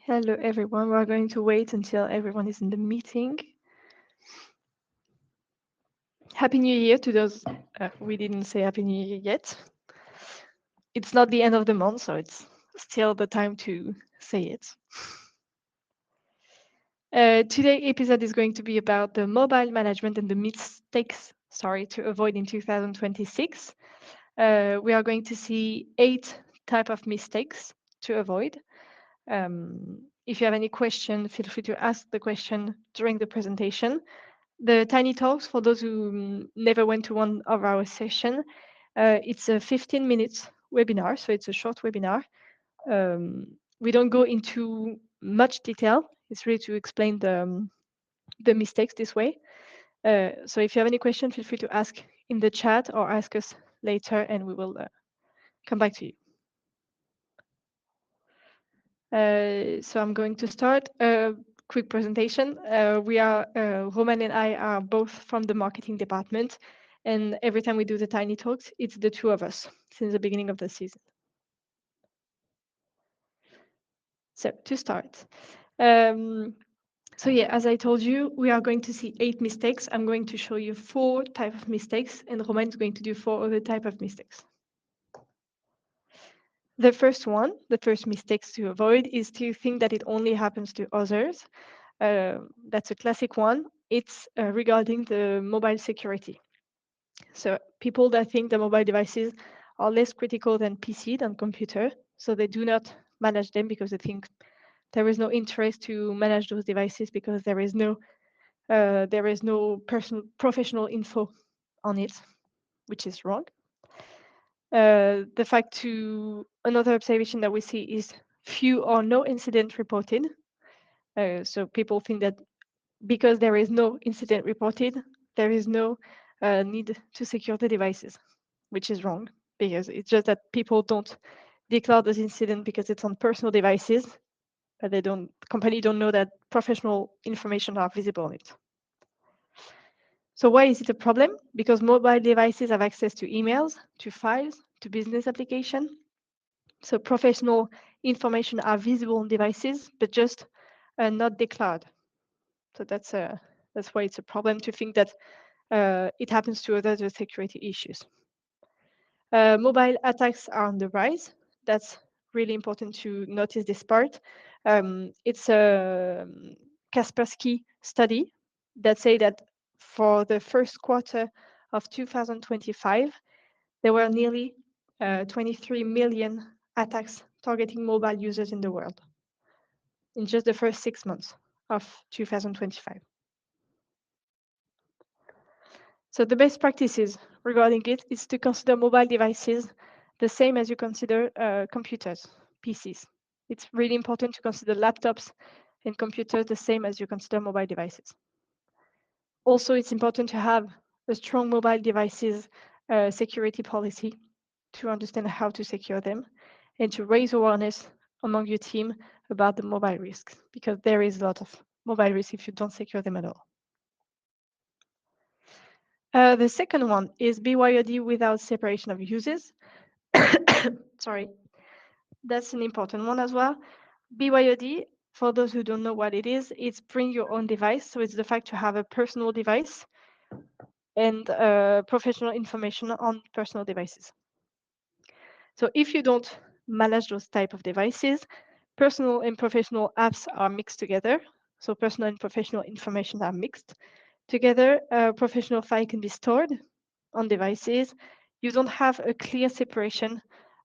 Hello, everyone. We're going to wait until everyone is in the meeting. Happy New Year to those we didn't say Happy New Year yet. It's not the end of the month, so it's still the time to say it. Today's episode is going to be about the mobile management and the mistakes, to avoid in 2026. We are going to see 8 type of mistakes to avoid. If you have any question, feel free to ask the question during the presentation. The TinyTalks, for those who never went to one of our sessions, it's a 15 minutes webinar, so it's a short webinar. We don't go into much detail. It's really to explain the mistakes this way. So if you have any question, feel free to ask in the chat or ask us later, and we will come back to you. So I'm going to start a quick presentation. Roman and I are both from the marketing department, and every time we do the Tiny Talks, it's the two of us since the beginning of the season. So to start, as I told you, we are going to see 8 mistakes. I'm going to show you 4 types of mistakes, and Roman is going to do 4 other types of mistakes. The first mistake to avoid is to think that it only happens to others. That's a classic one. It's regarding the mobile security. So people that think the mobile devices are less critical than PC, than computer, so they do not manage them because they think there is no interest to manage those devices because there is no professional info on it, which is wrong. Another observation that we see is few or no incident reported. So people think that because there is no incident reported, there is no need to secure the devices, which is wrong, because it's just that people don't declare this incident because it's on personal devices, but the company don't know that professional information are visible on it. So why is it a problem? Because mobile devices have access to emails, to files, to business application. So professional information are visible on devices, but just not declared. So that's why it's a problem to think that it happens to other security issues. Mobile attacks are on the rise. That's really important to notice this part. It's a Kaspersky study that say that for the first quarter of 2025, there were nearly 23 million attacks targeting mobile users in the world in just the first 6 months of 2025. So the best practices regarding it is to consider mobile devices the same as you consider computers, PCs. It's really important to consider laptops and computers the same as you consider mobile devices. Also, it's important to have a strong mobile devices security policy to understand how to secure them and to raise awareness among your team about the mobile risks, because there is a lot of mobile risks if you don't secure them at all. The second one is BYOD without separation of users. Sorry, that's an important one as well. BYOD, for those who don't know what it is, it's bring your own device. So it's the fact to have a personal device and professional information on personal devices. So if you don't manage those type of devices, personal and professional apps are mixed together. So personal and professional information are mixed together. Professional file can be stored on devices. You don't have a clear separation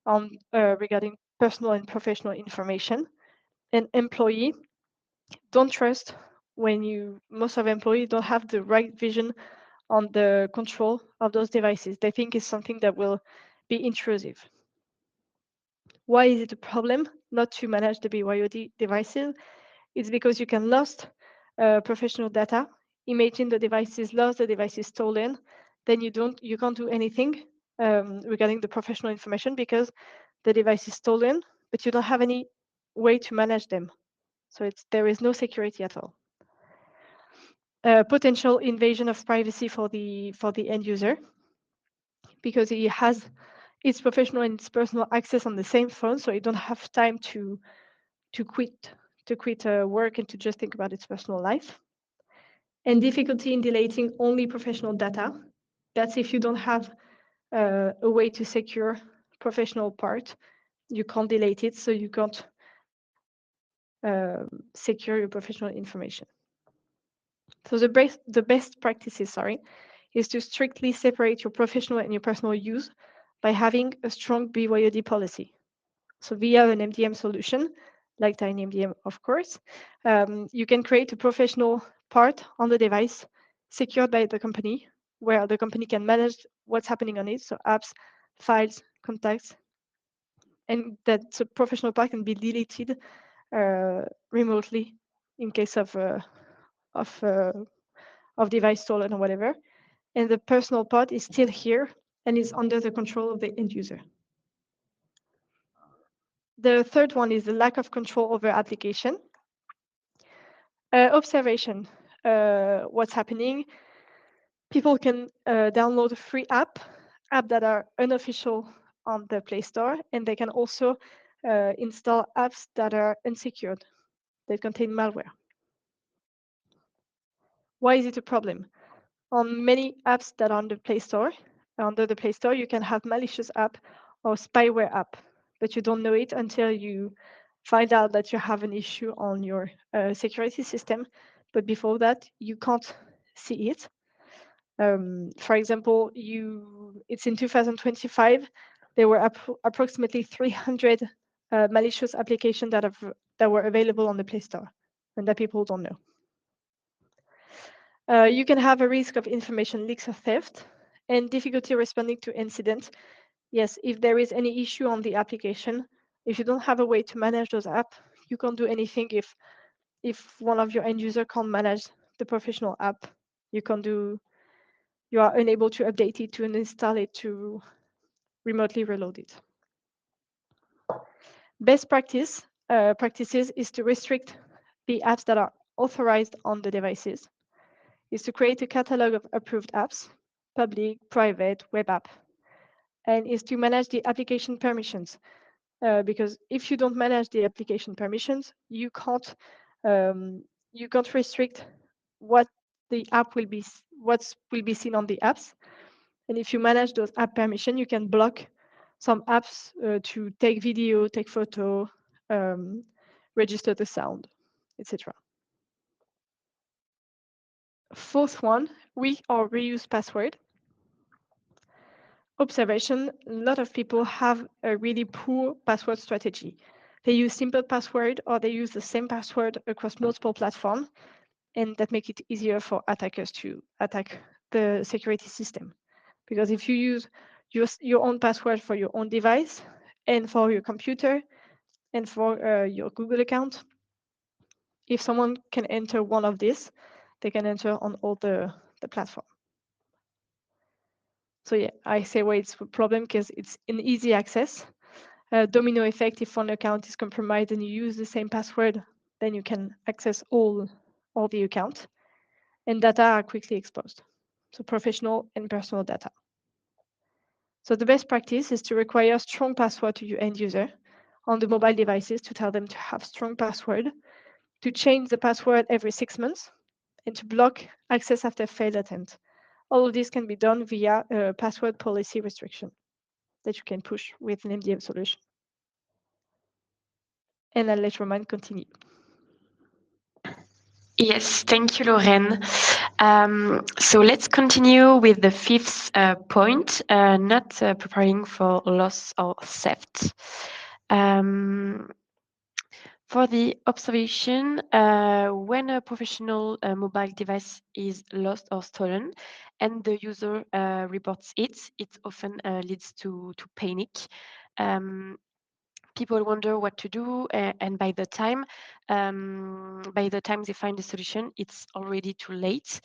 on regarding personal and professional information. And employee don't trust most of employees don't have the right vision on the control of those devices. They think it's something that will be intrusive. Why is it a problem not to manage the BYOD devices? It's because you can lose professional data. Imagine the device is lost, the device is stolen, then you can't do anything regarding the professional information because the device is stolen, but you don't have any way to manage them. So there is no security at all. Potential invasion of privacy for the end user, because he has its professional and its personal access on the same phone, so you don't have time to quit to quit work and to just think about its personal life. And difficulty in deleting only professional data. That's if you don't have a way to secure professional part, you can't delete it, so you can't secure your professional information. So the best practices, is to strictly separate your professional and your personal use by having a strong BYOD policy. So via an MDM solution, like TinyMDM, of course, you can create a professional part on the device secured by the company, where the company can manage what's happening on it, so apps, files, contacts, and that the professional part can be deleted remotely in case of of device stolen or whatever. And the personal part is still here and is under the control of the end user. The third one is the lack of control over application. Observation, what's happening. People can download a free app that are unofficial on the Play Store, and they can also install apps that are unsecured, that contain malware. Why is it a problem? On many apps that are on the Play Store, under the Play Store, you can have malicious app or spyware app, but you don't know it until you find out that you have an issue on your security system. But before that, you can't see it. For example, it's in 2025, there were approximately 300 malicious applications that were available on the Play Store, and that people don't know. You can have a risk of information leaks or theft, and difficulty responding to incidents. Yes, if there is any issue on the application, if you don't have a way to manage those apps, you can't do anything. If one of your end user can't manage the professional app, you are unable to update it, to install it, to remotely reload it. Best practices is to restrict the apps that are authorized on the devices, is to create a catalog of approved apps, public, private, web app, and is to manage the application permissions. Because if you don't manage the application permissions, you can't restrict what will be seen on the apps. And if you manage those app permission, you can block some apps to take video, take photo, register the sound, etc. Fourth one, we or reuse password. Observation, a lot of people have a really poor password strategy. They use simple password or they use the same password across multiple platforms, and that makes it easier for attackers to attack the security system. Because if you use your own password for your own device and for your computer and for your Google account, if someone can enter one of these, they can enter on all the platform. So yeah, I say why it's a problem because it's an easy access. Domino effect, if one account is compromised and you use the same password, then you can access all the account, and data are quickly exposed. So professional and personal data. So the best practice is to require strong password to your end user on the mobile devices, to tell them to have strong password, to change the password every 6 months, and to block access after failed attempt. All of this can be done via a password policy restriction that you can push with an MDM solution. And I'll let Roman continue. Yes, thank you, Lorraine. So let's continue with the fifth point, not preparing for loss or theft. For the observation, when a professional mobile device is lost or stolen and the user reports it, it often leads to panic. People wonder what to do, and by the time they find a solution, it's already too late.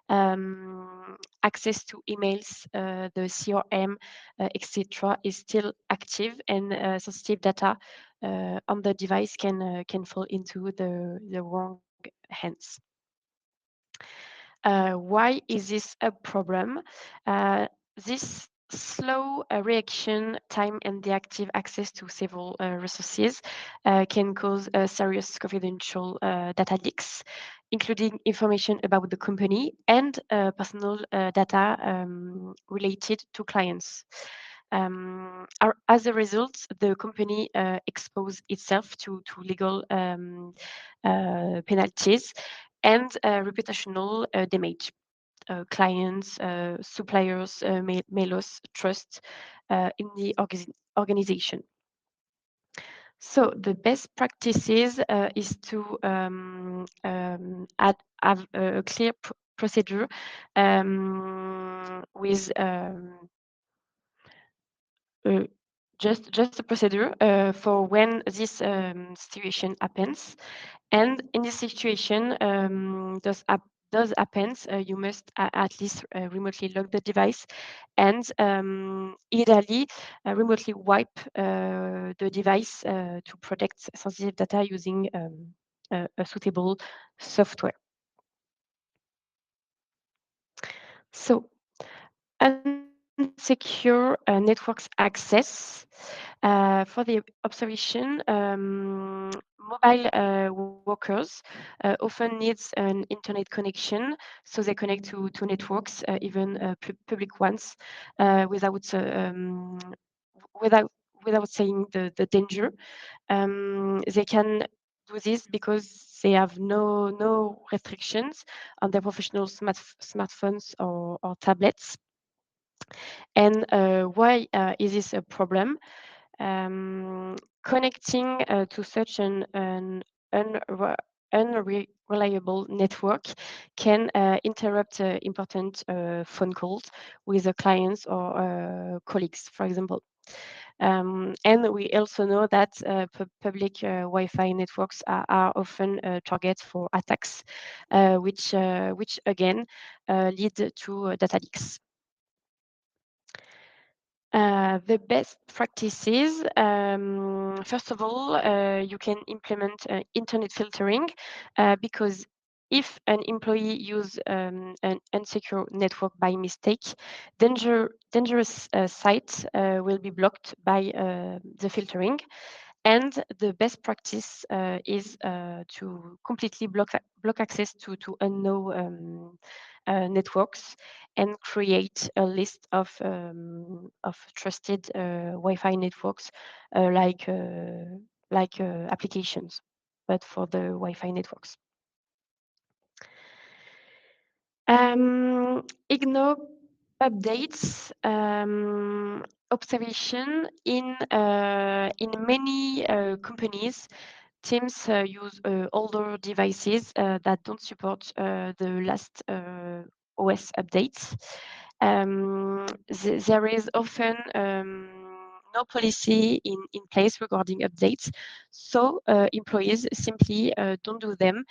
Access to emails, the CRM, etc., is still active, and sensitive data on the device can fall into the wrong hands. Why is this a problem? This slow reaction time and the active access to several resources can cause serious confidential data leaks, including information about the company and personal data related to clients. As a result, the company exposed itself to legal penalties and reputational damage. Clients, suppliers may lose trust in the organization. So the best practices is to have a clear procedure with uh, just a procedure for when this situation happens. And in this situation, does happens, you must at least remotely lock the device and ideally remotely wipe the device to protect sensitive data using a suitable software. So unsecure networks access. For the observation, mobile workers often needs an internet connection, so they connect to networks, even public ones, without without saying the danger. They can do this because they have no restrictions on their professional smartphones or tablets. And why is this a problem? Connecting to such an unre- unreliable network can interrupt important phone calls with the clients or colleagues, for example. And we also know that public Wi-Fi networks are often targets for attacks, which again lead to data leaks. The best practices, first of all, you can implement internet filtering because if an employee use an unsecure network by mistake, dangerous sites will be blocked by the filtering. And the best practice is to completely block access to unknown networks and create a list of trusted Wi-Fi networks like applications, but for the Wi-Fi networks. Ignore updates. Observation in many companies, teams use older devices that don't support the last OS updates. There is often no policy in place regarding updates, so employees simply don't do them,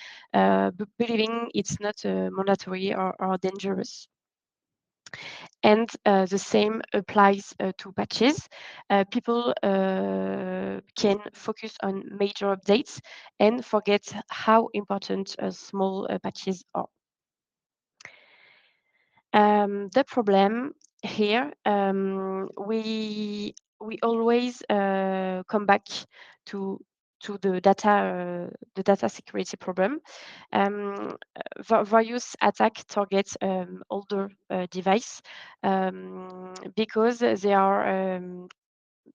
believing it's not mandatory or dangerous. And the same applies to patches. People can focus on major updates and forget how important small patches are. The problem here, we always come back to the data security problem. Various attack targets older device because they are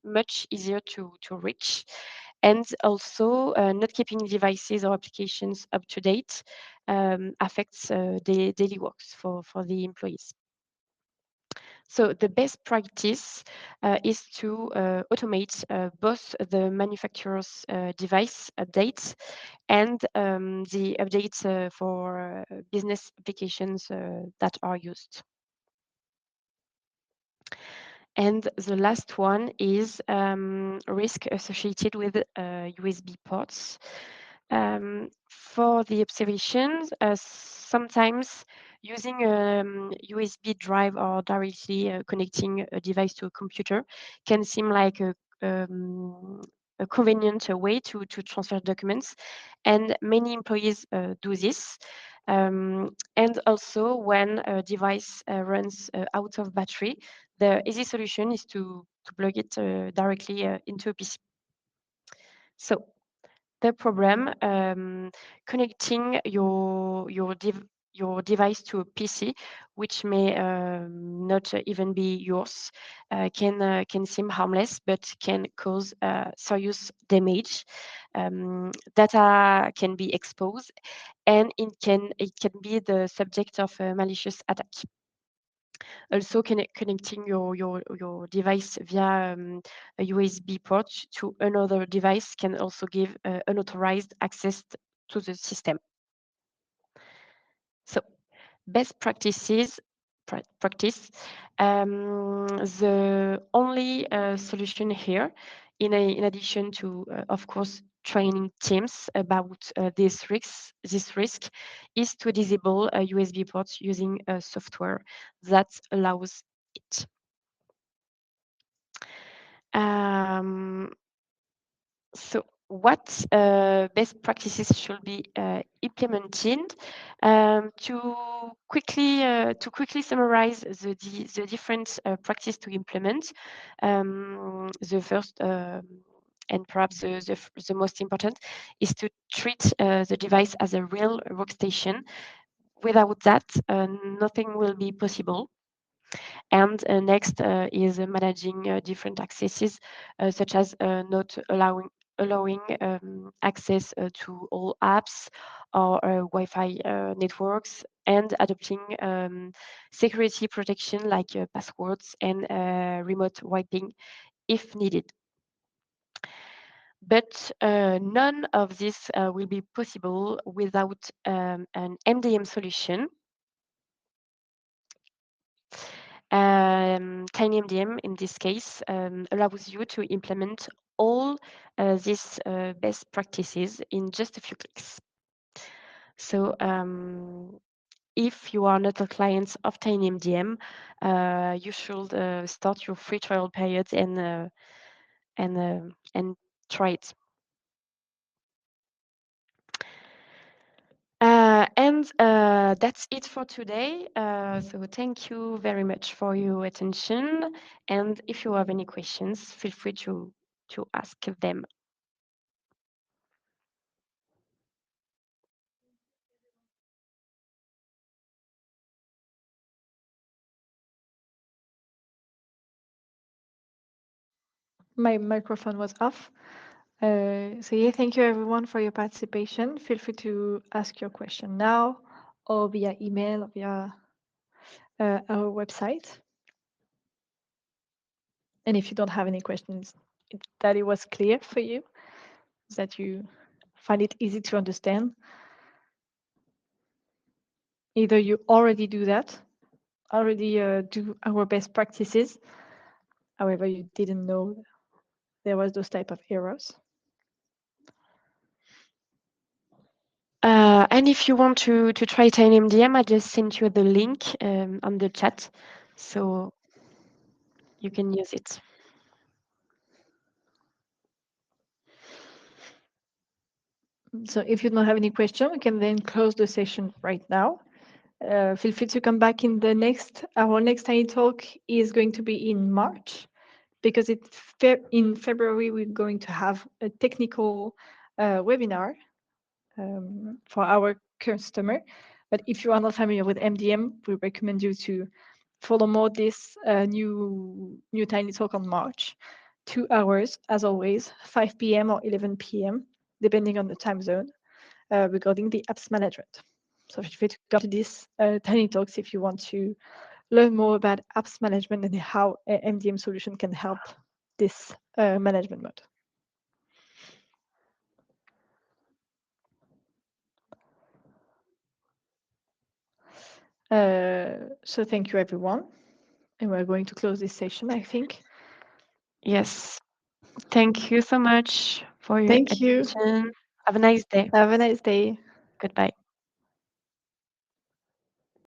much easier to reach, and also not keeping devices or applications up to date affects the daily works for the employees. So the best practice is to automate both the manufacturer's device updates and the updates for business applications that are used. And the last one is risk associated with USB ports. For the observations, sometimes using a USB drive or directly connecting a device to a computer can seem like a convenient way to transfer documents, and many employees do this. And also when a device runs out of battery, The easy solution is to plug it directly into a PC. So the problem, connecting your device to a PC, which may not even be yours, can seem harmless, but can cause serious damage. Data can be exposed, and it can be the subject of a malicious attack. Also, connecting your device via a USB port to another device can also give unauthorized access to the system. So, best practice. The only solution here, in addition to, of course, training teams about this risk, is to disable USB ports using software that allows it. Um, so what best practices should be implemented? To quickly summarize the different practices to implement, the first and perhaps the most important is to treat the device as a real workstation. Without that, nothing will be possible. And next is managing different accesses, such as not allowing access to all apps or Wi-Fi networks, and adopting security protection like passwords and remote wiping if needed. But none of this will be possible without an MDM solution. TinyMDM, in this case, allows you to implement all these best practices in just a few clicks. So if you are not a client of TinyMDM, you should start your free trial period and try it. And that's it for today. So thank you very much for your attention. And if you have any questions, feel free to ask them. My microphone was off. So yeah, thank you everyone for your participation. Feel free to ask your question now or via email or via our website. And if you don't have any questions, that it was clear for you, that you find it easy to understand. Either you already do that, already do our best practices. However, you didn't know there was those type of errors. And if you want to try TinyMDM, I just sent you the link on the chat, so you can use it. So if you don't have any question, we can then close the session right now. Feel free to come back in our next Tiny Talk is going to be in March, because in February we're going to have a technical webinar for our customer. But if you are not familiar with MDM, we recommend you to follow more this new Tiny Talk on March. 2 hours, as always, 5 p.m. or 11 p.m., depending on the time zone, regarding the apps management. So feel free to come to this Tiny Talks if you want to learn more about apps management and how a MDM solution can help this management mode. So thank you, everyone. And we're going to close this session, I think. Yes. Thank you so much for your Thank you. attention. Have a nice day. Have a nice day. Goodbye.